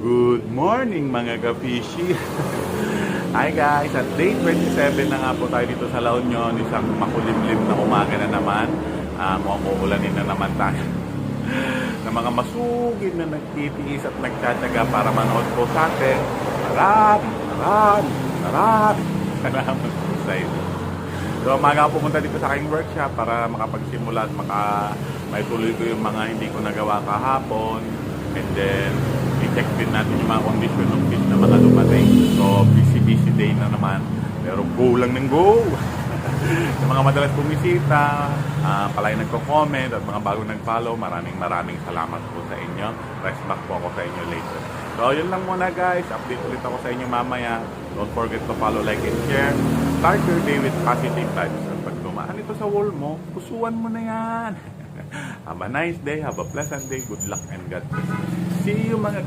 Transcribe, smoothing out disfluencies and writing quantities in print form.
Good morning mga ka-fishy! Hi guys! At day 27 na nga po tayo dito sa La Union. Isang makulimlim na umaga na naman. Mukhang uulanin na naman tayo. Na mga masugid na nagtitiis at nagtsatsaga para manood po sa atin. Salamat po sa inyo. So umaga ako pumunta dito sa aking workshop para makapagsimula at maituloy ko yung mga hindi ko nagawa kahapon. And then, i-check din natin yung mga condition ng fish na mga dumating. So, busy day na naman. Pero go lang ng go! Yung mga madalas bumisita, palagi nagko-comment at mga bagong nag-follow, maraming salamat po sa inyo. Press back po ako sa inyo later. So, yun lang muna guys. Update ulit ako sa inyo mamaya. Don't forget to follow, like, and share. Start your day with positive vibes. At pag dumaan ito sa wall mo, pusuan mo na yan. Have a nice day, have a pleasant day, good luck and God bless. See you mga